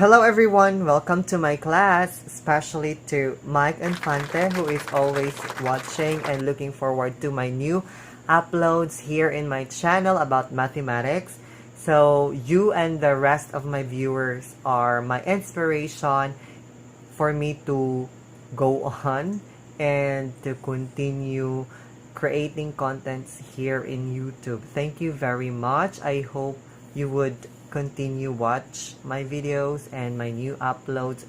Hello everyone, welcome to my class, especially to Mike Infante who is always watching and looking forward to my new uploads here in my channel about mathematics. So you and the rest of my viewers are my inspiration for me to go on and to continue creating contents here in YouTube. Thank you very much. I hope you would continue watch my videos and my new uploads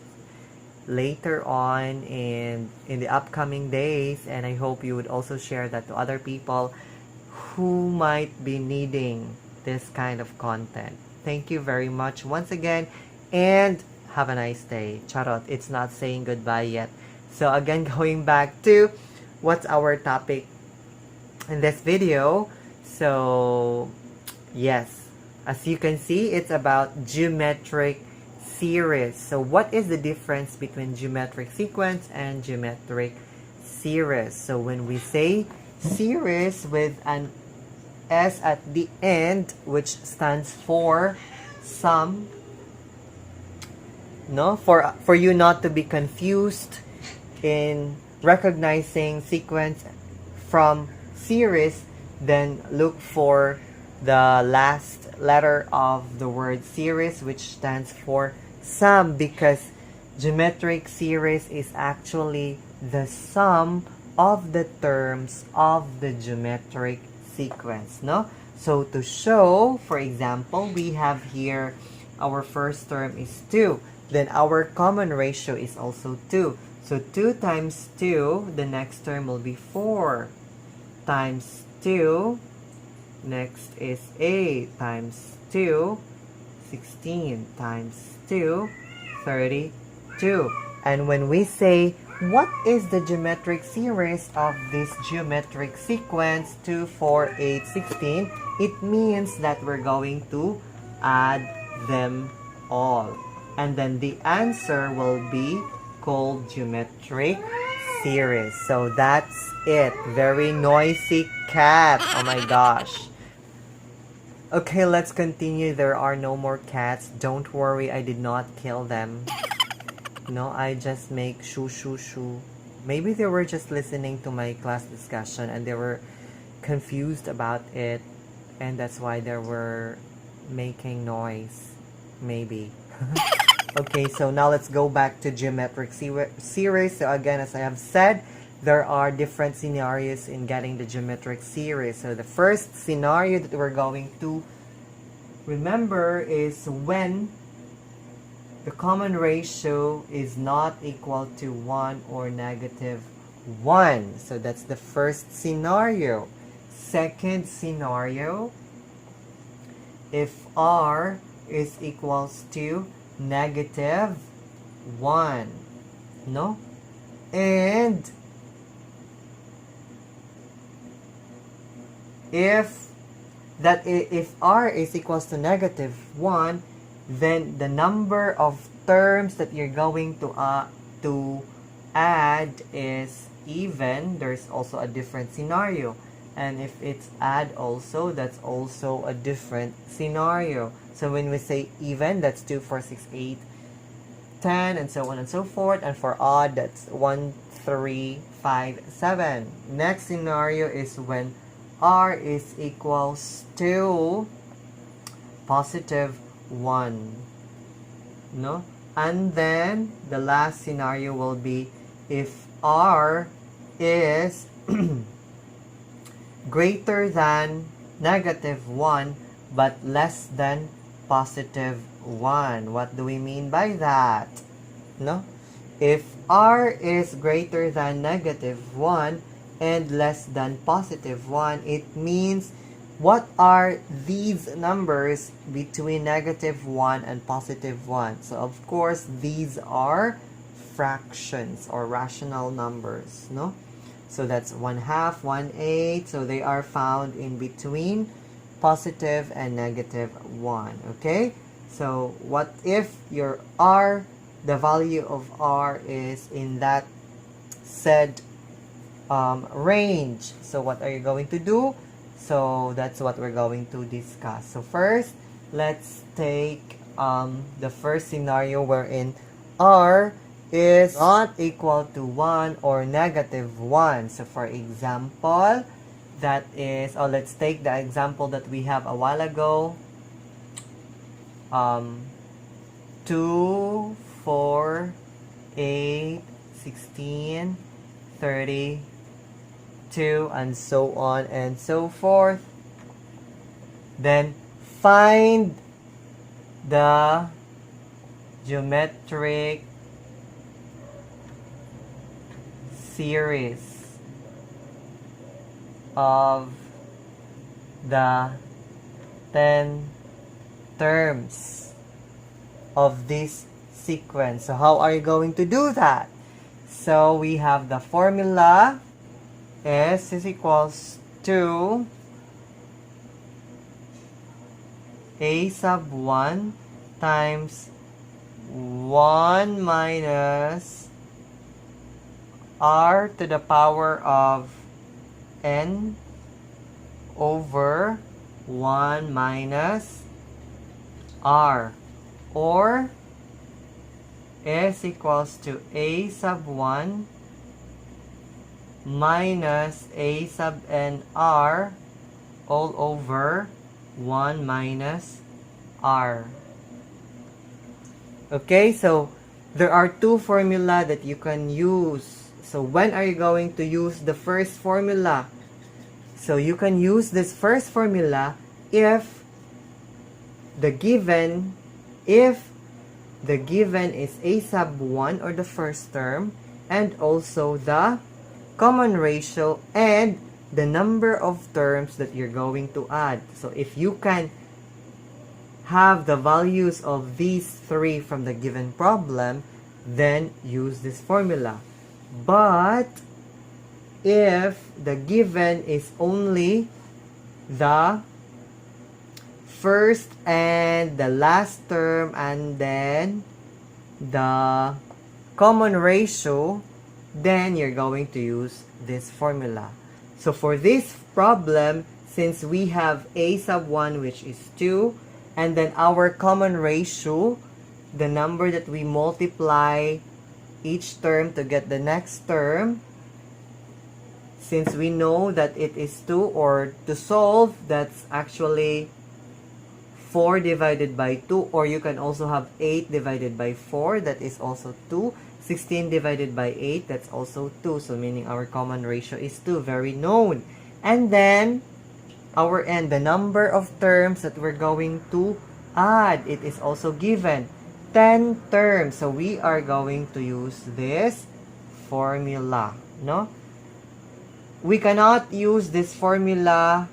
later on and in the upcoming days, and I hope you would also share that to other people who might be needing this kind of content. Thank you very much once again and have a nice day. Charot, it's not saying goodbye yet. So again, going back to what's our topic in this video. So yes, as you can see, it's about geometric series. So what is the difference between geometric sequence and geometric series? So when we say series with an S at the end, which stands for sum, no, for you not to be confused in recognizing sequence from series, then look for the last letter of the word series, which stands for sum, because geometric series is actually the sum of the terms of the geometric sequence, no? So to show, for example, we have here our first term is 2, then our common ratio is also 2. So 2 times 2, the next term will be 4 times 2. Next is 8 times 2, 16 times 2, 32. And when we say, what is the geometric series of this geometric sequence 2, 4, 8, 16? It means that we're going to add them all. And then the answer will be called geometric series. So that's it. Very noisy cat. Oh my gosh. Okay, let's continue. There are no more cats. Don't worry, I did not kill them. No, I just make shoo shoo shoo. Maybe they were just listening to my class discussion and they were confused about it, and that's why they were making noise. Maybe. Okay, so now let's go back to geometric series. So again, as I have said, there are different scenarios in getting the geometric series. So the first scenario that we're going to remember is when the common ratio is not equal to 1 or negative 1. So that's the first scenario. Second scenario, if R is equals to negative 1, no? And if R is equals to negative 1, then the number of terms that you're going to add is even. There's also a different scenario. And if it's add also, that's also a different scenario. So when we say even, that's 2, 4, 6, 8, 10, and so on and so forth. And for odd, that's 1, 3, 5, 7. Next scenario is when R is equals to positive 1, no? And then the last scenario will be if R is greater than negative 1 but less than positive 1. What do we mean by that? No? If R is greater than negative 1 and less than positive 1, it means what are these numbers between negative 1 and positive 1? So of course, these are fractions or rational numbers, no? So that's 1/2, 1/8. So they are found in between positive and negative 1, okay? So what if your R, the value of R is in that said range? So what are you going to do? So that's what we're going to discuss. So first, let's take the first scenario wherein r is not equal to 1 or negative 1. So for example, that is, let's take the example that we have a while ago. 2, 4, 8, 16, 32, and so on and so forth. Then find the geometric series of the 10 terms of this sequence. So how are you going to do that? So we have the formula S is equals to A sub 1 times 1 minus R to the power of N over 1 minus R, or S equals to A sub 1 minus A sub N R all over 1 minus R. Okay, so there are two formula that you can use. So when are you going to use the first formula? So you can use this first formula if the given is A sub 1 or the first term, and also the common ratio and the number of terms that you're going to add. So if you can have the values of these three from the given problem, then use this formula. But if the given is only the first and the last term and then the common ratio, then you're going to use this formula. So for this problem, since we have A sub 1, which is 2, and then our common ratio, the number that we multiply each term to get the next term, since we know that it is 2, or to solve, that's actually 4 divided by 2, or you can also have 8 divided by 4, that is also 2. 16 divided by 8, that's also 2. So meaning our common ratio is 2, very known. And then our n, the number of terms that we're going to add, it is also given. 10 terms. So we are going to use this formula, no? We cannot use this formula.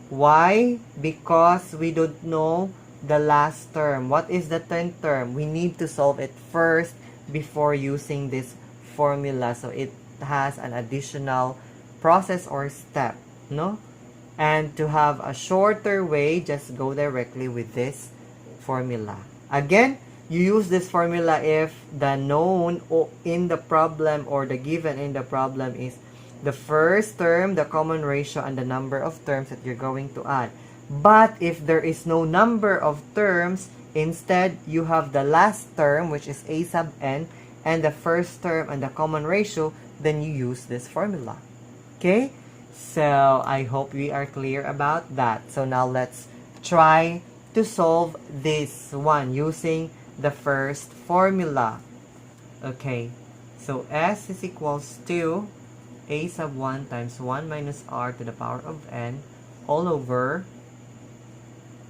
Why? Because we don't know the last term. What is the 10th term? We need to solve it first before using this formula. So it has an additional process or step, no? And to have a shorter way, just go directly with this formula. Again, you use this formula if the known in the problem or the given in the problem is the first term, the common ratio, and the number of terms that you're going to add. But if there is no number of terms, instead you have the last term, which is A sub n, and the first term and the common ratio, then you use this formula. Okay? So I hope we are clear about that. So now let's try to solve this one using the first formula. Okay, so S is equals to A sub 1 times 1 minus R to the power of n all over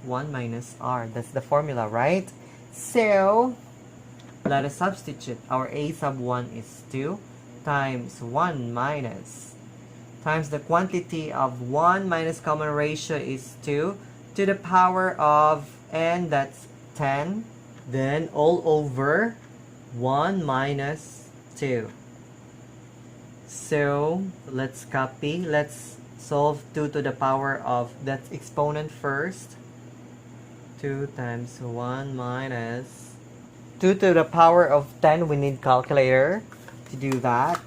1 minus R. That's the formula, right? So let us substitute. Our A sub 1 is 2 times 1 minus times the quantity of 1 minus common ratio is 2 to the power of n, that's 10, then all over 1 minus 2. So let's copy. Let's solve 2 to the power of, that's exponent first. 2 times 1 minus 2 to the power of 10. We need calculator to do that.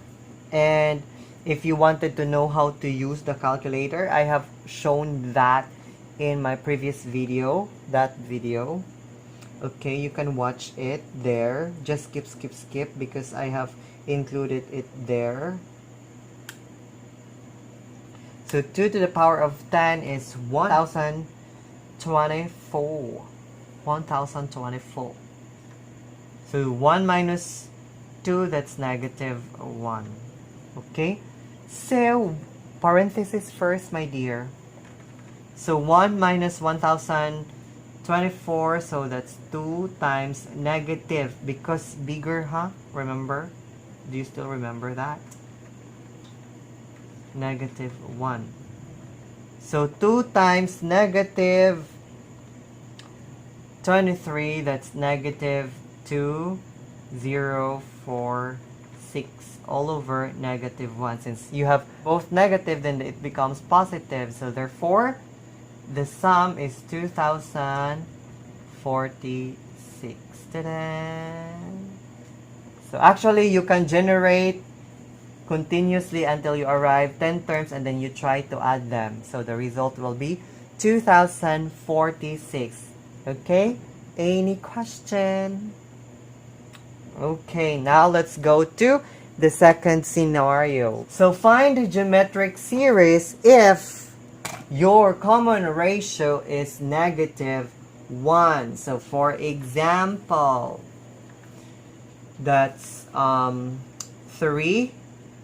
And if you wanted to know how to use the calculator, I have shown that in my previous video, that video. Okay, you can watch it there. Just skip because I have included it there. So 2 to the power of 10 is 1024. 1024. So 1 minus 2, that's negative 1. Okay? So, parenthesis first, my dear. So 1 minus 1024, so that's 2 times negative. Because bigger, huh? Remember? Do you still remember that? Negative 1. So 2 times negative 23, that's negative 2, 0, 4, 6, all over negative 1. Since you have both negative, then it becomes positive. So therefore, the sum is 2046. Ta-da! So actually, you can generate continuously until you arrive 10 terms and then you try to add them. So the result will be 2046. Okay? Any question? Okay, now let's go to the second scenario. So find the geometric series if your common ratio is negative 1. So for example, that's 3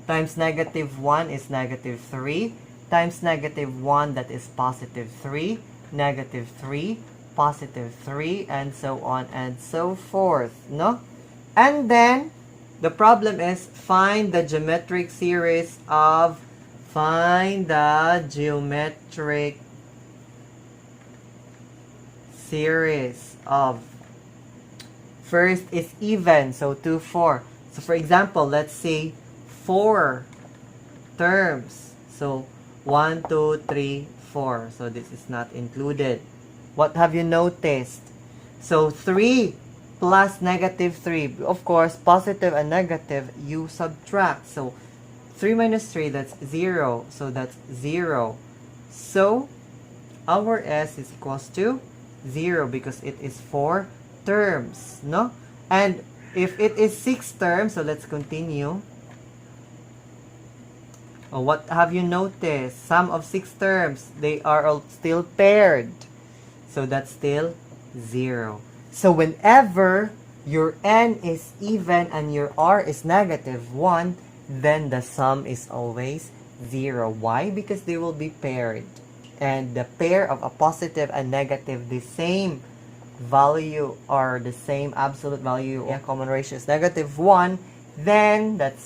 times negative 1 is negative 3 times negative 1, that is positive 3, negative 3, positive 3, and so on and so forth, no? And then the problem is find the geometric series of first is even, so 2, 4. So for example, let's say 4 terms. So 1, 2, 3, 4. So this is not included. What have you noticed? So 3 plus negative 3. Of course, positive and negative, you subtract. So 3 minus 3, that's 0. So that's 0. So our S is equals to 0 because it is 4 terms, no? And if it is 6 terms, so let's continue. Oh, what have you noticed? Sum of 6 terms, they are all still paired. So that's still 0. So whenever your N is even and your R is negative 1, then the sum is always 0. Why? Because they will be paired. And the pair of a positive and negative, the same value or the same absolute value of common ratio is negative 1, then that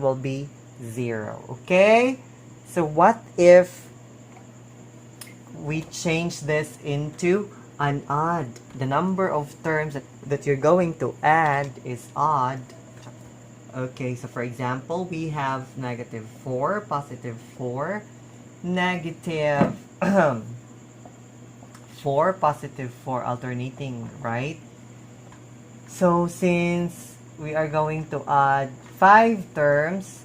will be 0. Okay? So what if we change this into an odd? The number of terms that you're going to add is odd. Okay, so for example, we have negative 4, positive 4, negative 4, positive 4, alternating, right? So since we are going to add 5 terms,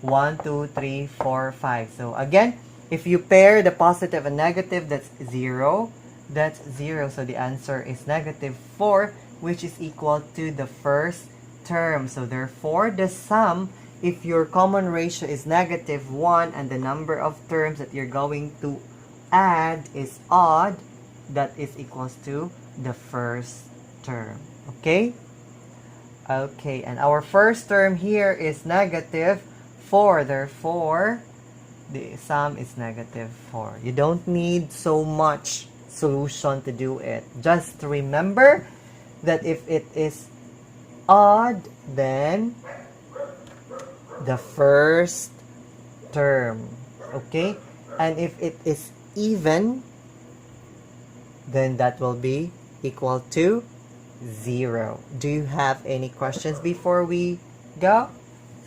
1, 2, 3, 4, 5. So again, if you pair the positive and negative, that's 0. That's 0. So the answer is negative 4, which is equal to the first term. So therefore, the sum, if your common ratio is negative 1 and the number of terms that you're going to add is odd, that is equals to the first term. Okay? Okay, and our first term here is negative 4. Therefore, the sum is negative 4. You don't need so much solution to do it. Just remember that if it is odd, then the first term. Okay? And if it is even, then that will be equal to 0. Do you have any questions before we go?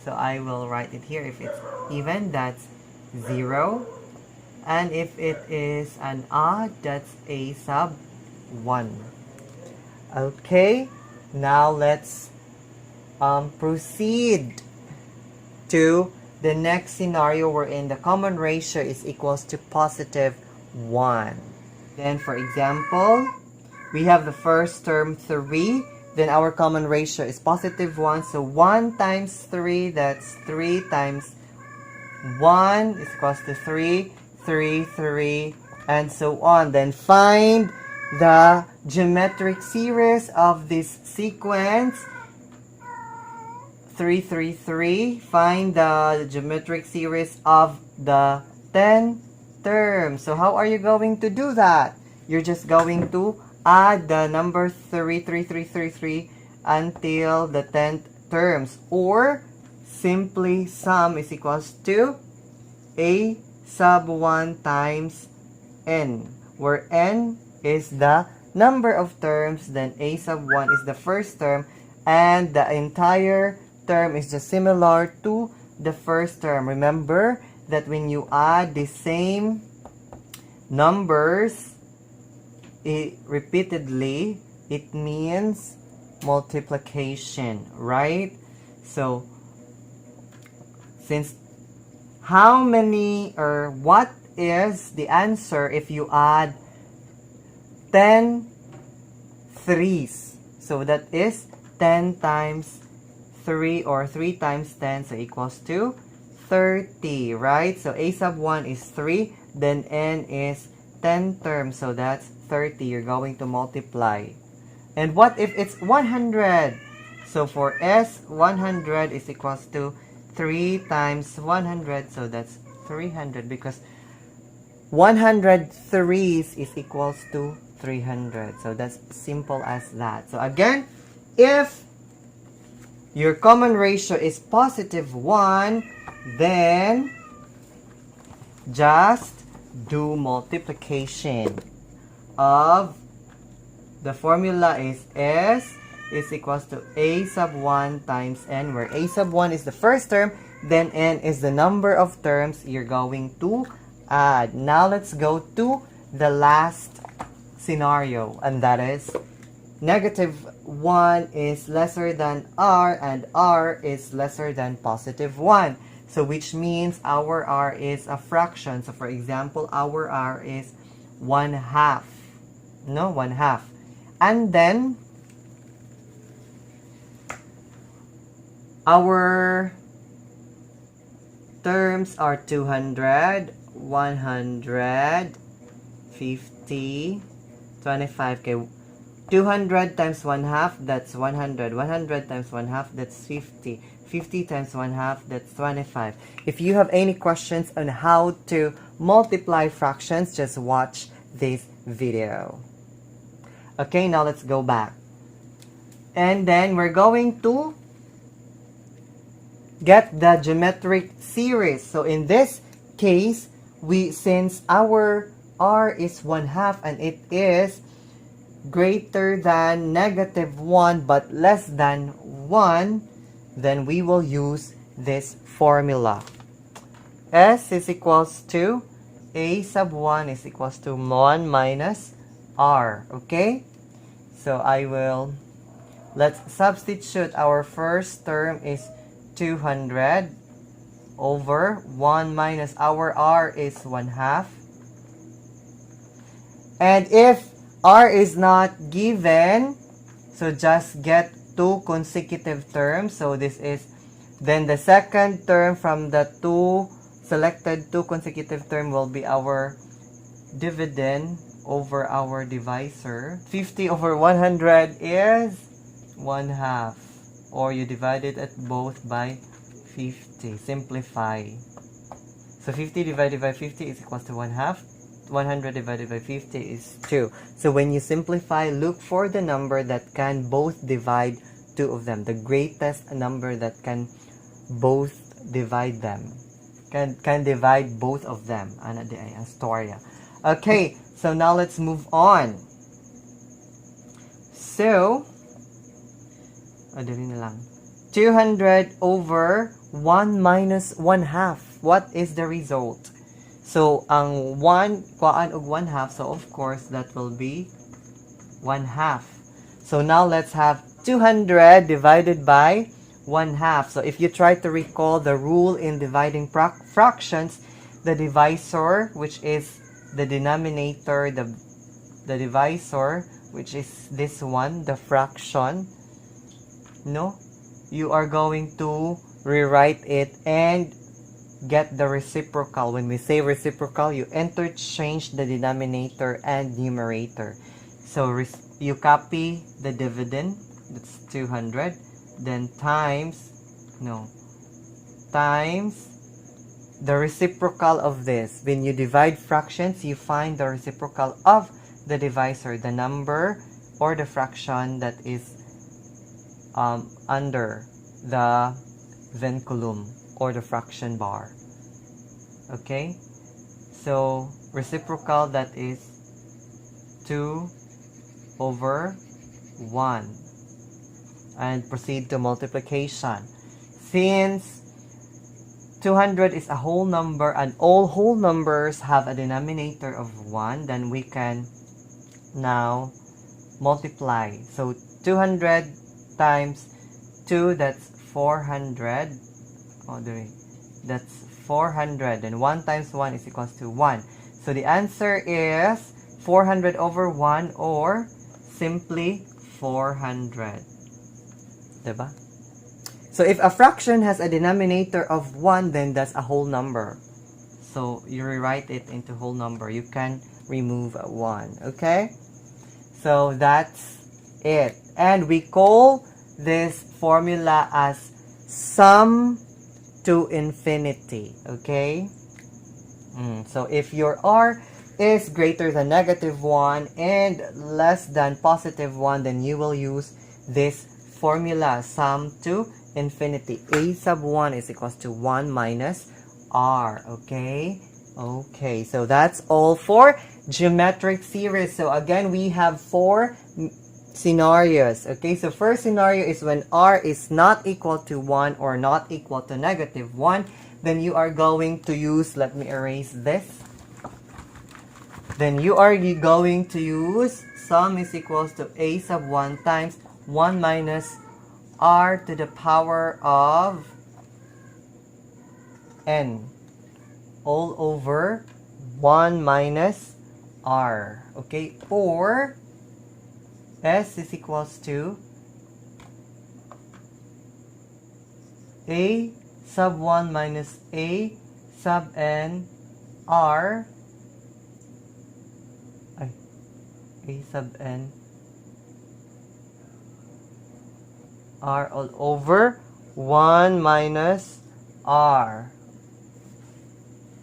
So I will write it here. If it's even, that's 0. And if it is an odd, that's a sub 1. Okay, now let's proceed to the next scenario wherein the common ratio is equals to positive 1. Then, for example, we have the first term 3. Then our common ratio is positive 1. So 1 times 3, that's 3 times 1 is equals to 3, 3, 3, and so on. Then find the geometric series of this sequence. 3, 3, 3. Find the geometric series of the 10 terms. So how are you going to do that? You're just going to add the number 3, 3, 3, 3, 3 until the 10th terms, or simply sum is equals to a sub 1 times n, where n is the number of terms, then a sub 1 is the first term, and the entire term is just similar to the first term. Remember that when you add the same numbers repeatedly, it means multiplication, right? So since how many, or what is the answer if you add 10 threes? So that is 10 times 3, or 3 times 10, so equals to 30, right? So a sub 1 is 3, then n is 10 terms, so that's 30. You're going to multiply. And what if it's 100? So for s, 100 is equals to 3 times 100, so that's 300, because 100 threes is equals to 300. So that's simple as that. So again, if your common ratio is positive 1, then just do multiplication of the formula is s is equals to a sub 1 times n, where a sub 1 is the first term, then n is the number of terms you're going to add. Now let's go to the last scenario, and that is negative 1 is lesser than r, and r is lesser than positive 1. So which means our r is a fraction. So for example, our r is 1/2. No, 1/2. And then our terms are 200, 100, 50, 25. Okay, 200 times 1/2, that's 100. 100 times 1/2, that's 50. 50 times 1/2, that's 25. If you have any questions on how to multiply fractions, just watch this video. Okay, now let's go back. And then we're going to get the geometric series. So in this case, since our r is 1/2 and it is greater than negative 1 but less than 1, then we will use this formula. S is equals to a sub 1 is equals to 1 minus r. Okay? So let's substitute. Our first term is 200 over 1 minus our r is 1/2. And if r is not given, so just get 2 consecutive terms. So this is then the second term from the selected 2 consecutive term will be our dividend over our divisor. 50 over 100 is 1/2, or you divide it at both by 50. Simplify. So 50 divided by 50 is equals to 1/2. 100 divided by 50 is 2. So when you simplify, look for the number that can both divide 2 of them. The greatest number that can both divide them. Can divide both of them. Ana di ay, ang storya. Okay, so now let's move on. So, dali na lang. 200 over 1 minus 1/2. What is the result? So, ang 1, kuhaan og 1/2. So, of course, that will be 1/2. So, now let's have 200 divided by 1/2. So, if you try to recall the rule in dividing fractions, the divisor, which is the denominator, the the divisor, which is this one, the fraction, no, you are going to rewrite it and get the reciprocal. When we say reciprocal, you interchange the denominator and numerator. So you copy the dividend, that's 200, then times the reciprocal of this. When you divide fractions, you find the reciprocal of the divisor, the number or the fraction that is under the vinculum or the fraction bar. Okay, so reciprocal, that is 2/1, and proceed to multiplication. Since 200 is a whole number and all whole numbers have a denominator of 1, then we can now multiply. So 200 times 2, that's 400. That's 400. And 1 times 1 is equals to 1. So the answer is 400/1, or simply 400. Diba? So if a fraction has a denominator of 1, then that's a whole number. So you rewrite it into whole number. You can remove 1. Okay? So that's it. And we call this formula as sum to infinity. Okay? So if your r is greater than -1 and less than +1, then you will use this formula, sum to infinity. A sub 1 is equals to 1 minus r. Okay? Okay, so that's all for geometric series. So again, we have 4 scenarios. Okay, so first scenario is when r is not equal to 1 or not equal to -1, then you are going to use, let me erase this. Then you are going to use sum is equals to a sub 1 times 1 minus r to the power of n all over 1 minus r. Okay, or s is equals to a sub 1 minus a sub n r, a sub n r all over 1 minus r.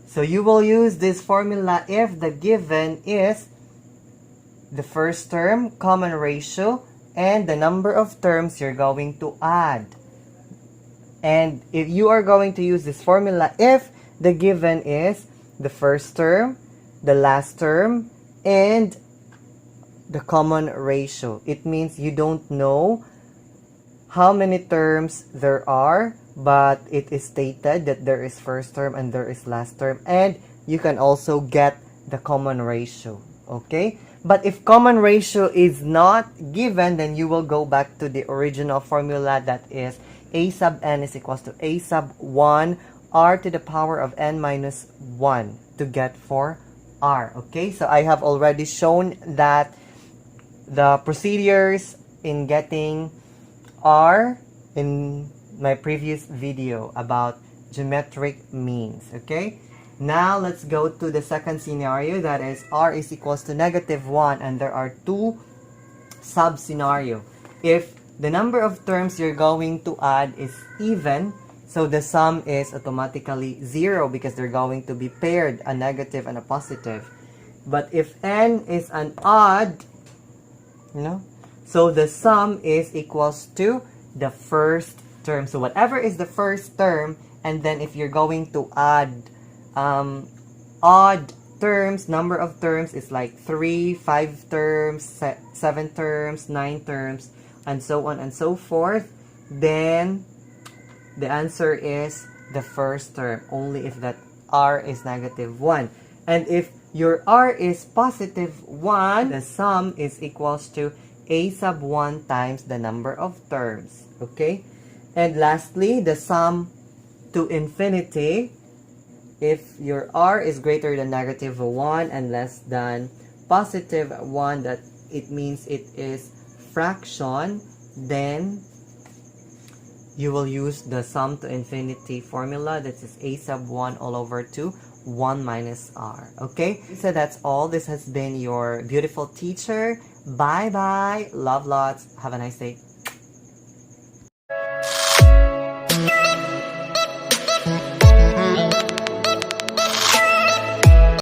So you will use this formula if the given is the first term, common ratio, and the number of terms you're going to add. And if you are going to use this formula if the given is the first term, the last term, and the common ratio. It means you don't know how many terms there are, but it is stated that there is first term and there is last term, and you can also get the common ratio. Okay, but if common ratio is not given, then you will go back to the original formula, that is a sub n is equals to a sub 1 r to the power of n minus 1 to get for r. Okay, so I have already shown that the procedures in getting r in my previous video about geometric means. Okay, now let's go to the second scenario, that is r is equals to -1, and there are 2 sub scenario. If the number of terms you're going to add is even, so the sum is automatically 0 because they're going to be paired, a negative and a positive. But if n is an odd, so the sum is equals to the first term. So whatever is the first term, and then if you're going to add odd terms, number of terms is like 3, 5 terms, 7 terms, 9 terms, and so on and so forth, then the answer is the first term, only if that r is -1. And if your r is +1, the sum is equals to a sub 1 times the number of terms. Okay? And lastly, the sum to infinity, if your r is greater than -1 and less than positive one, that it means it is fraction, then you will use the sum to infinity formula. That is a sub 1 all over 2, 1 minus r. Okay, so that's all. This has been your beautiful teacher. Bye bye. Love lots. Have a nice day.